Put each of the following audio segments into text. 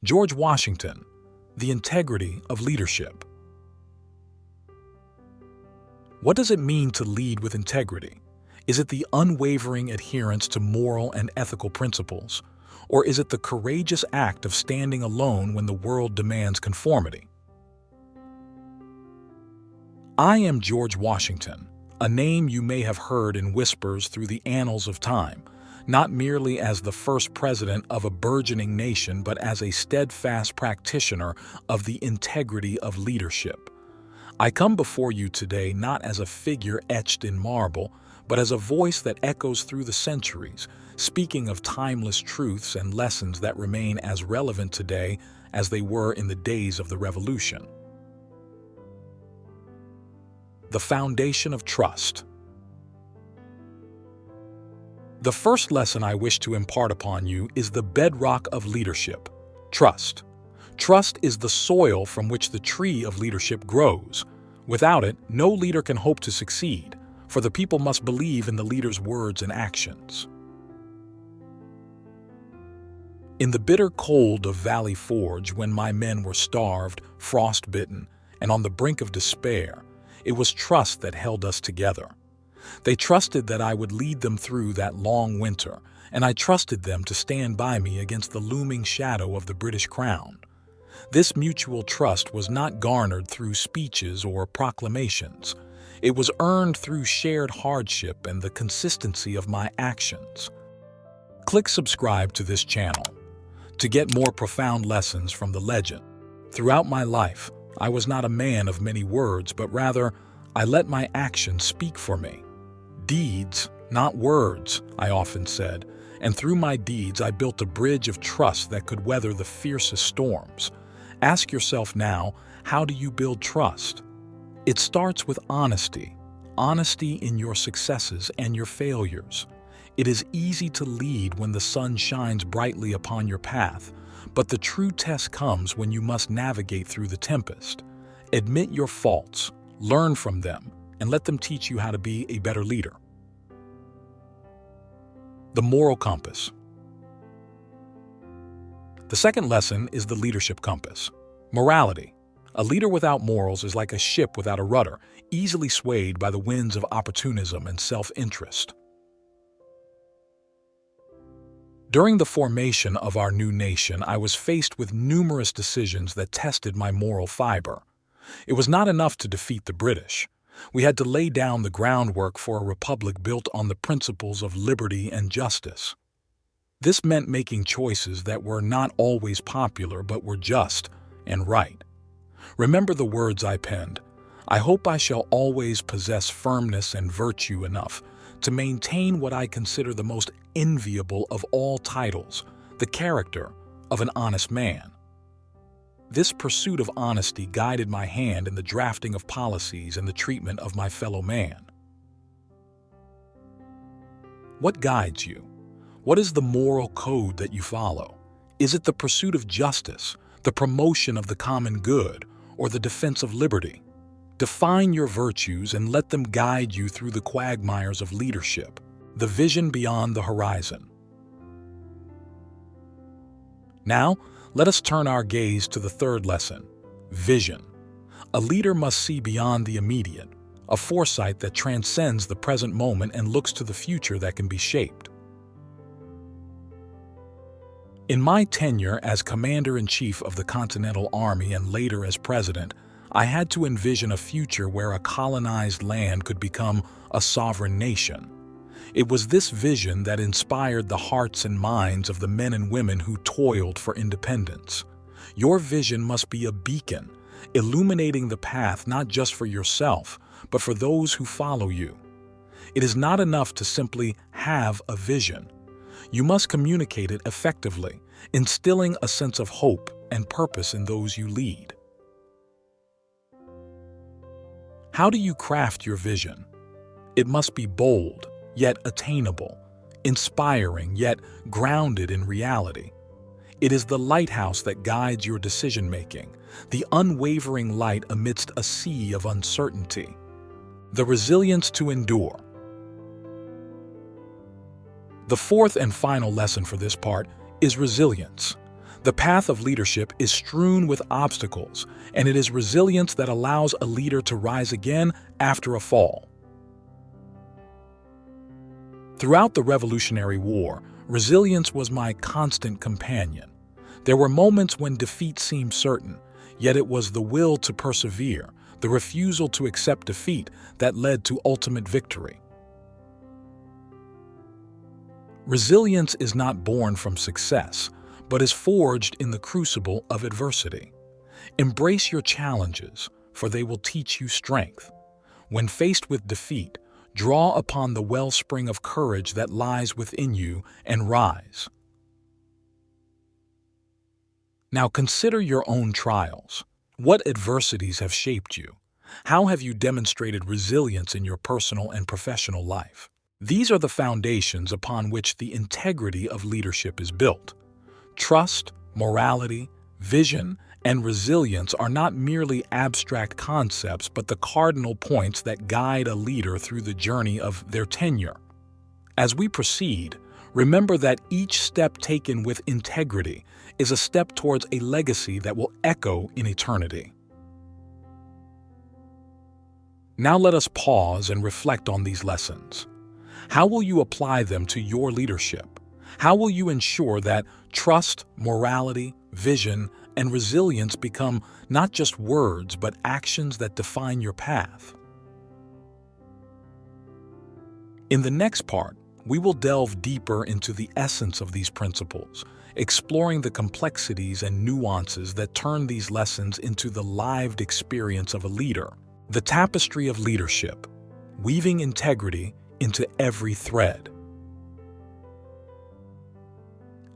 George Washington, The Integrity of Leadership. What does it mean to lead with integrity? Is it the unwavering adherence to moral and ethical principles? Or is it the courageous act of standing alone when the world demands conformity? I am George Washington, a name you may have heard in whispers through the annals of time, not merely as the first president of a burgeoning nation, but as a steadfast practitioner of the integrity of leadership. I come before you today not as a figure etched in marble, but as a voice that echoes through the centuries, speaking of timeless truths and lessons that remain as relevant today as they were in the days of the Revolution. The foundation of trust. The first lesson I wish to impart upon you is the bedrock of leadership: trust. Trust is the soil from which the tree of leadership grows. Without it, no leader can hope to succeed, for the people must believe in the leader's words and actions. In the bitter cold of Valley Forge, when my men were starved, frostbitten, and on the brink of despair, it was trust that held us together. They trusted that I would lead them through that long winter, and I trusted them to stand by me against the looming shadow of the British crown. This mutual trust was not garnered through speeches or proclamations. It was earned through shared hardship and the consistency of my actions. Click subscribe to this channel to get more profound lessons from the legend. Throughout my life, I was not a man of many words, but rather, I let my actions speak for me. Deeds, not words, I often said, and through my deeds I built a bridge of trust that could weather the fiercest storms. Ask yourself now, how do you build trust? It starts with honesty. Honesty in your successes and your failures. It is easy to lead when the sun shines brightly upon your path, but the true test comes when you must navigate through the tempest. Admit your faults, learn from them, and let them teach you how to be a better leader. The moral compass. The second lesson is the leadership compass. Morality. A leader without morals is like a ship without a rudder, easily swayed by the winds of opportunism and self-interest. During the formation of our new nation, I was faced with numerous decisions that tested my moral fiber. It was not enough to defeat the British. We had to lay down the groundwork for a republic built on the principles of liberty and justice. This meant making choices that were not always popular but were just and right. Remember the words I penned: I hope I shall always possess firmness and virtue enough to maintain what I consider the most enviable of all titles, the character of an honest man. This pursuit of honesty guided my hand in the drafting of policies and the treatment of my fellow man. What guides you? What is the moral code that you follow? Is it the pursuit of justice, the promotion of the common good, or the defense of liberty? Define your virtues and let them guide you through the quagmires of leadership, the vision beyond the horizon. Now, let us turn our gaze to the third lesson: vision. A leader must see beyond the immediate, a foresight that transcends the present moment and looks to the future that can be shaped. In my tenure as Commander-in-Chief of the Continental Army and later as President, I had to envision a future where a colonized land could become a sovereign nation. It was this vision that inspired the hearts and minds of the men and women who toiled for independence. Your vision must be a beacon, illuminating the path not just for yourself, but for those who follow you. It is not enough to simply have a vision. You must communicate it effectively, instilling a sense of hope and purpose in those you lead. How do you craft your vision? It must be bold, yet attainable, inspiring, yet grounded in reality. It is the lighthouse that guides your decision-making, the unwavering light amidst a sea of uncertainty. The resilience to endure. The fourth and final lesson for this part is resilience. The path of leadership is strewn with obstacles, and it is resilience that allows a leader to rise again after a fall. Throughout the Revolutionary War, resilience was my constant companion. There were moments when defeat seemed certain, yet it was the will to persevere, the refusal to accept defeat, that led to ultimate victory. Resilience is not born from success, but is forged in the crucible of adversity. Embrace your challenges, for they will teach you strength. When faced with defeat, draw upon the wellspring of courage that lies within you and rise. Now consider your own trials. What adversities have shaped you? How have you demonstrated resilience in your personal and professional life? These are the foundations upon which the integrity of leadership is built. Trust, morality, vision, and resilience are not merely abstract concepts, but the cardinal points that guide a leader through the journey of their tenure. As we proceed, remember that each step taken with integrity is a step towards a legacy that will echo in eternity. Now let us pause and reflect on these lessons. How will you apply them to your leadership? How will you ensure that trust, morality, vision, and resilience become not just words, but actions that define your path? In the next part, we will delve deeper into the essence of these principles, exploring the complexities and nuances that turn these lessons into the lived experience of a leader. The tapestry of leadership, weaving integrity into every thread.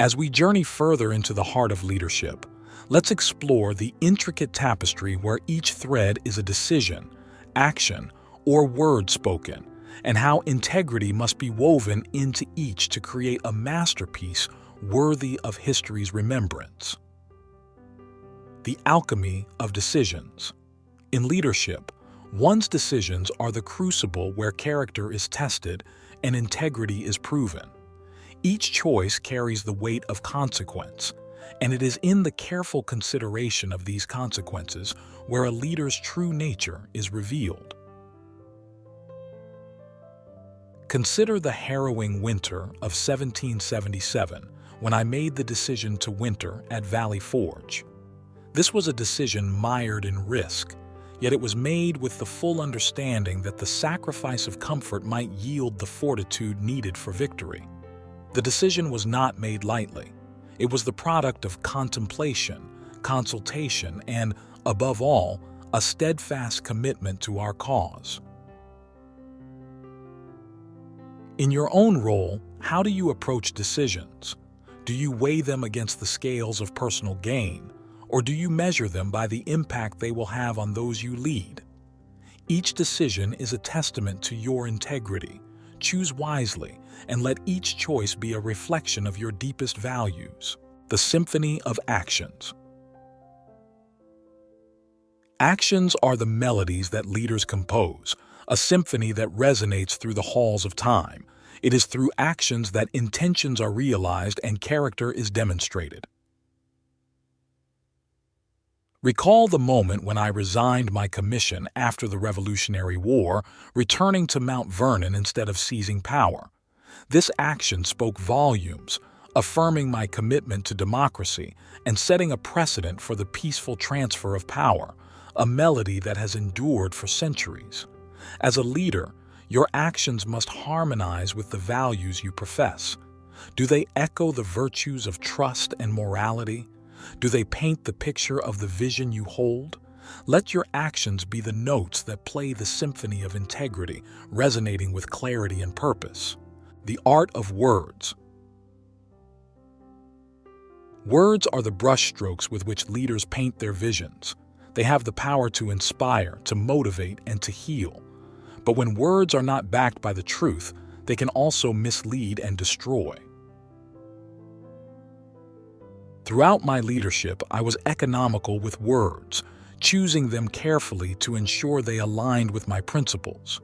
As we journey further into the heart of leadership, let's explore the intricate tapestry where each thread is a decision, action, or word spoken, and how integrity must be woven into each to create a masterpiece worthy of history's remembrance. The alchemy of decisions. In leadership, one's decisions are the crucible where character is tested and integrity is proven. Each choice carries the weight of consequence, and it is in the careful consideration of these consequences where a leader's true nature is revealed. Consider the harrowing winter of 1777 when I made the decision to winter at Valley Forge. This was a decision mired in risk, yet it was made with the full understanding that the sacrifice of comfort might yield the fortitude needed for victory. The decision was not made lightly. It was the product of contemplation, consultation, and, above all, a steadfast commitment to our cause. In your own role, how do you approach decisions? Do you weigh them against the scales of personal gain, or do you measure them by the impact they will have on those you lead? Each decision is a testament to your integrity. Choose wisely, and let each choice be a reflection of your deepest values. The symphony of actions. Actions are the melodies that leaders compose, a symphony that resonates through the halls of time. It is through actions that intentions are realized and character is demonstrated. Recall the moment when I resigned my commission after the Revolutionary War, returning to Mount Vernon instead of seizing power. This action spoke volumes, affirming my commitment to democracy and setting a precedent for the peaceful transfer of power, a melody that has endured for centuries. As a leader, your actions must harmonize with the values you profess. Do they echo the virtues of trust and morality? Do they paint the picture of the vision you hold? Let your actions be the notes that play the symphony of integrity, resonating with clarity and purpose. The art of words. Words are the brushstrokes with which leaders paint their visions. They have the power to inspire, to motivate, and to heal. But when words are not backed by the truth, they can also mislead and destroy. Throughout my leadership, I was economical with words, choosing them carefully to ensure they aligned with my principles.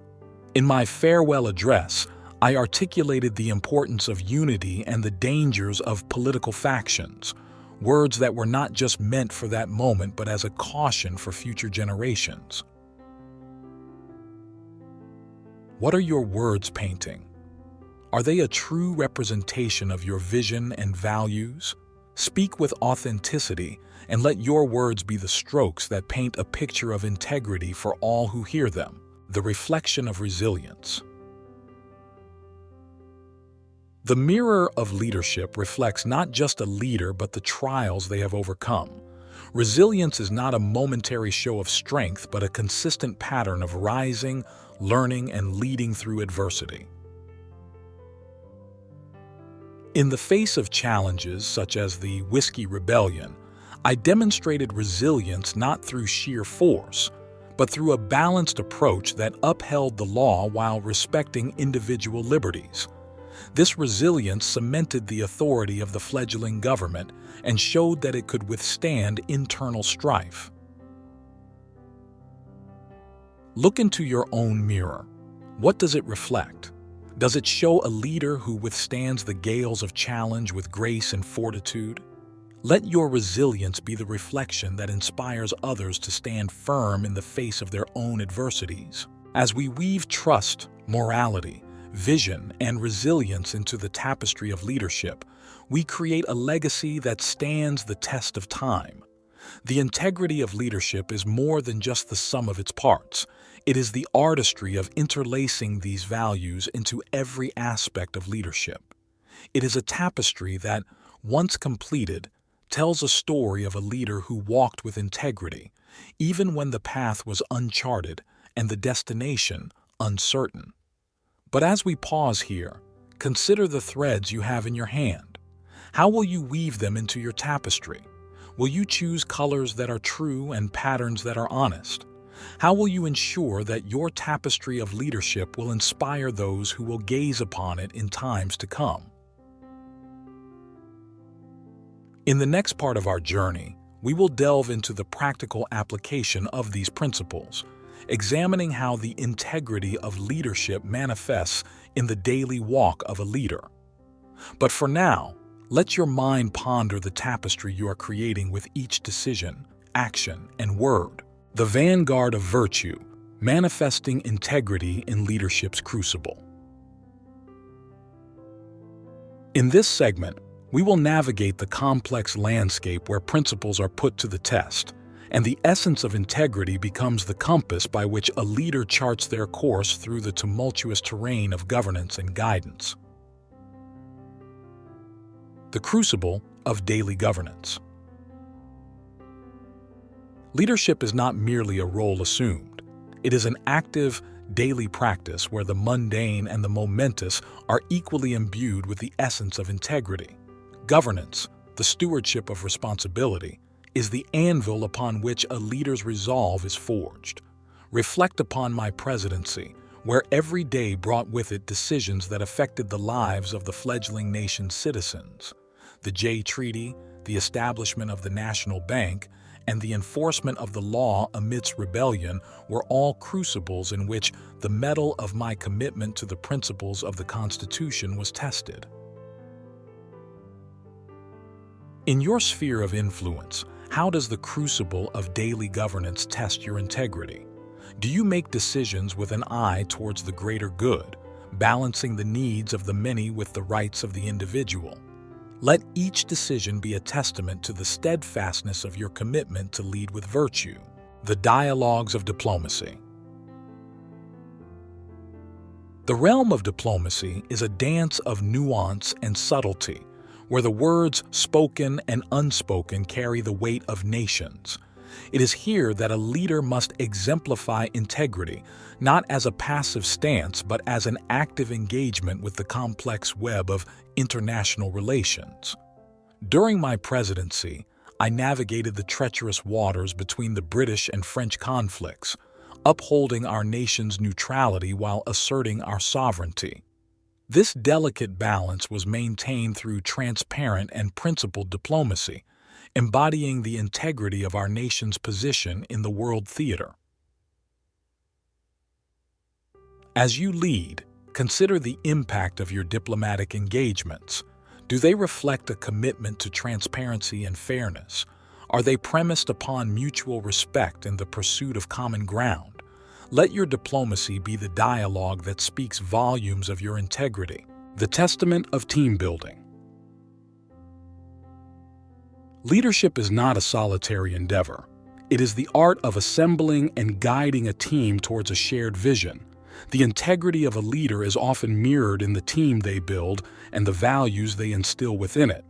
In my farewell address, I articulated the importance of unity and the dangers of political factions. words that were not just meant for that moment but as a caution for future generations. What are your words painting? Are they a true representation of your vision and values? Speak with authenticity and let your words be the strokes that paint a picture of integrity for all who hear them, the reflection of resilience. The mirror of leadership reflects not just a leader but the trials they have overcome. Resilience is not a momentary show of strength but a consistent pattern of rising, learning, and leading through adversity. In the face of challenges such as the Whiskey Rebellion, I demonstrated resilience not through sheer force, but through a balanced approach that upheld the law while respecting individual liberties. This resilience cemented the authority of the fledgling government and showed that it could withstand internal strife. Look into your own mirror. What does it reflect? Does it show a leader who withstands the gales of challenge with grace and fortitude? Let your resilience be the reflection that inspires others to stand firm in the face of their own adversities. As we weave trust, morality, vision, and resilience into the tapestry of leadership, we create a legacy that stands the test of time. The integrity of leadership is more than just the sum of its parts. It is the artistry of interlacing these values into every aspect of leadership. It is a tapestry that, once completed, tells a story of a leader who walked with integrity, even when the path was uncharted and the destination uncertain. But as we pause here, consider the threads you have in your hand. How will you weave them into your tapestry? Will you choose colors that are true and patterns that are honest? How will you ensure that your tapestry of leadership will inspire those who will gaze upon it in times to come? In the next part of our journey, we will delve into the practical application of these principles, examining how the integrity of leadership manifests in the daily walk of a leader. But for now, let your mind ponder the tapestry you are creating with each decision, action, and word. The vanguard of virtue, manifesting integrity in leadership's crucible. In this segment, we will navigate the complex landscape where principles are put to the test, and the essence of integrity becomes the compass by which a leader charts their course through the tumultuous terrain of governance and guidance. The crucible of daily governance. Leadership is not merely a role assumed. It is an active, daily practice where the mundane and the momentous are equally imbued with the essence of integrity. Governance, the stewardship of responsibility, is the anvil upon which a leader's resolve is forged. Reflect upon my presidency, where every day brought with it decisions that affected the lives of the fledgling nation's citizens. The Jay Treaty, the establishment of the National Bank, and the enforcement of the law amidst rebellion were all crucibles in which the metal of my commitment to the principles of the Constitution was tested. In your sphere of influence, how does the crucible of daily governance test your integrity? Do you make decisions with an eye towards the greater good, balancing the needs of the many with the rights of the individual? Let each decision be a testament to the steadfastness of your commitment to lead with virtue. The dialogues of diplomacy. The realm of diplomacy is a dance of nuance and subtlety, where the words spoken and unspoken carry the weight of nations. It is here that a leader must exemplify integrity, not as a passive stance, but as an active engagement with the complex web of international relations. During my presidency, I navigated the treacherous waters between the British and French conflicts, upholding our nation's neutrality while asserting our sovereignty. This delicate balance was maintained through transparent and principled diplomacy, embodying the integrity of our nation's position in the world theater. As you lead, consider the impact of your diplomatic engagements. Do they reflect a commitment to transparency and fairness? Are they premised upon mutual respect and the pursuit of common ground? Let your diplomacy be the dialogue that speaks volumes of your integrity. The testament of team building. Leadership is not a solitary endeavor. It is the art of assembling and guiding a team towards a shared vision. The integrity of a leader is often mirrored in the team they build and the values they instill within it.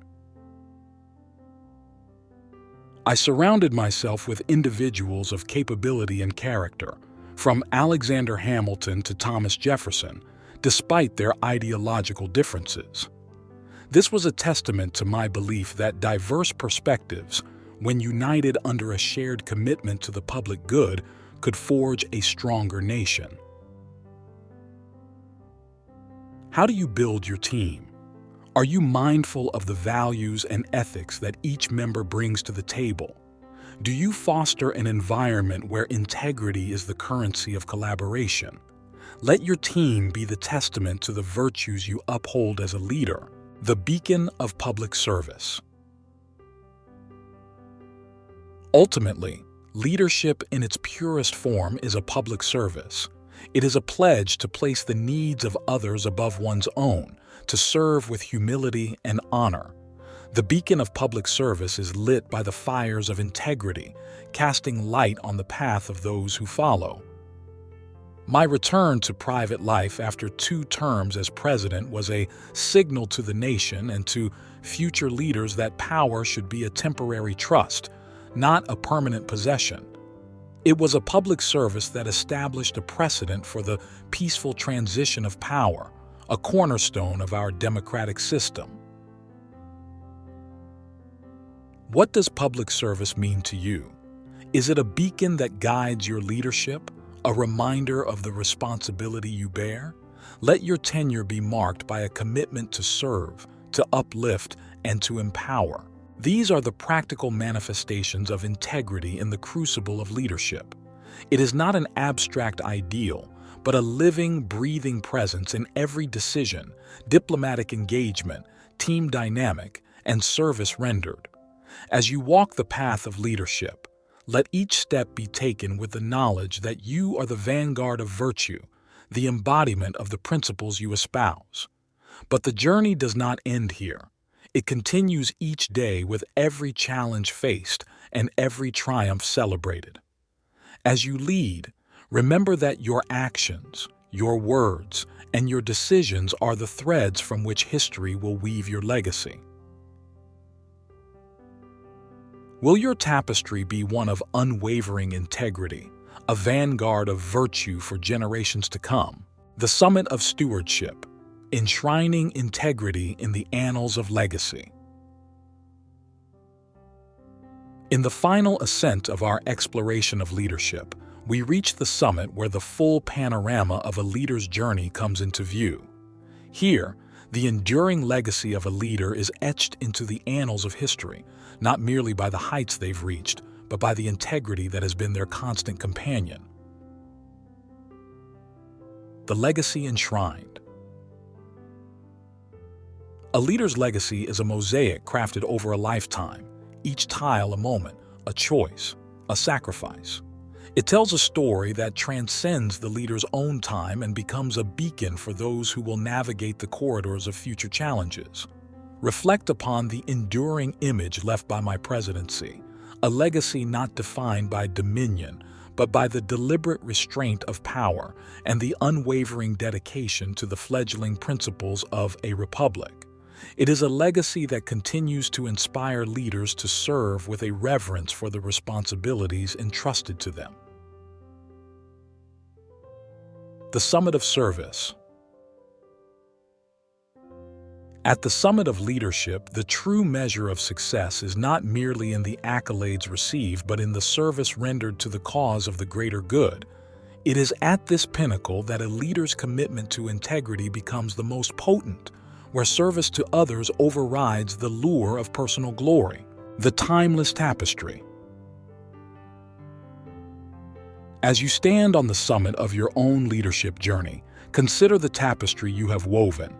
I surrounded myself with individuals of capability and character, from Alexander Hamilton to Thomas Jefferson, despite their ideological differences. This was a testament to my belief that diverse perspectives, when united under a shared commitment to the public good, could forge a stronger nation. How do you build your team? Are you mindful of the values and ethics that each member brings to the table? Do you foster an environment where integrity is the currency of collaboration? Let your team be the testament to the virtues you uphold as a leader, the beacon of public service. Ultimately, leadership in its purest form is a public service. It is a pledge to place the needs of others above one's own, to serve with humility and honor. The beacon of public service is lit by the fires of integrity, casting light on the path of those who follow. My return to private life after 2 terms as president was a signal to the nation and to future leaders that power should be a temporary trust, not a permanent possession. It was a public service that established a precedent for the peaceful transition of power, a cornerstone of our democratic system. What does public service mean to you? Is it a beacon that guides your leadership, a reminder of the responsibility you bear? Let your tenure be marked by a commitment to serve, to uplift, and to empower. These are the practical manifestations of integrity in the crucible of leadership. It is not an abstract ideal, but a living, breathing presence in every decision, diplomatic engagement, team dynamic, and service rendered. As you walk the path of leadership, let each step be taken with the knowledge that you are the vanguard of virtue, the embodiment of the principles you espouse. But the journey does not end here. It continues each day with every challenge faced and every triumph celebrated. As you lead, remember that your actions, your words, and your decisions are the threads from which history will weave your legacy. Will your tapestry be one of unwavering integrity, a vanguard of virtue for generations to come? The summit of stewardship, enshrining integrity in the annals of legacy. In the final ascent of our exploration of leadership, we reach the summit where the full panorama of a leader's journey comes into view. Here, the enduring legacy of a leader is etched into the annals of history, not merely by the heights they've reached, but by the integrity that has been their constant companion. The legacy enshrined. A leader's legacy is a mosaic crafted over a lifetime, each tile a moment, a choice, a sacrifice. It tells a story that transcends the leader's own time and becomes a beacon for those who will navigate the corridors of future challenges. Reflect upon the enduring image left by my presidency, a legacy not defined by dominion, but by the deliberate restraint of power and the unwavering dedication to the fledgling principles of a republic. It is a legacy that continues to inspire leaders to serve with a reverence for the responsibilities entrusted to them. The summit of service. At the summit of leadership, the true measure of success is not merely in the accolades received, but in the service rendered to the cause of the greater good. It is at this pinnacle that a leader's commitment to integrity becomes the most potent, where service to others overrides the lure of personal glory. The timeless tapestry. As you stand on the summit of your own leadership journey, consider the tapestry you have woven.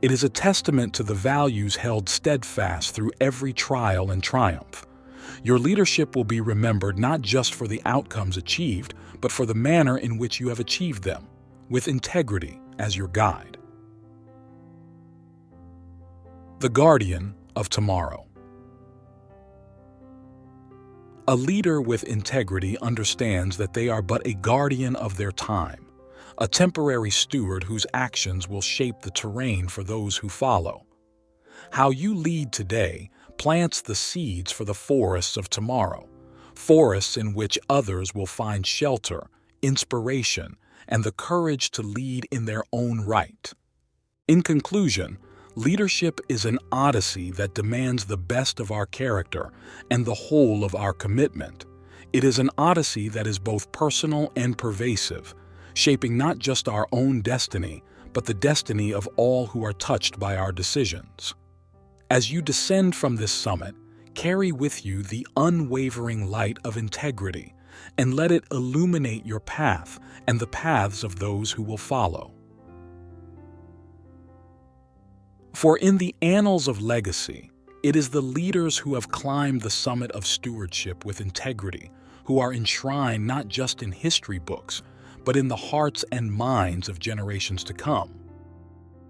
It is a testament to the values held steadfast through every trial and triumph. Your leadership will be remembered not just for the outcomes achieved, but for the manner in which you have achieved them, with integrity as your guide. The Guardian of Tomorrow. A leader with integrity understands that they are but a guardian of their time, a temporary steward whose actions will shape the terrain for those who follow. How you lead today plants the seeds for the forests of tomorrow, forests in which others will find shelter, inspiration, and the courage to lead in their own right. In conclusion, leadership is an odyssey that demands the best of our character and the whole of our commitment. It is an odyssey that is both personal and pervasive, shaping not just our own destiny, but the destiny of all who are touched by our decisions. As you descend from this summit, carry with you the unwavering light of integrity, and let it illuminate your path and the paths of those who will follow. For in the annals of legacy, it is the leaders who have climbed the summit of stewardship with integrity who are enshrined not just in history books, but in the hearts and minds of generations to come.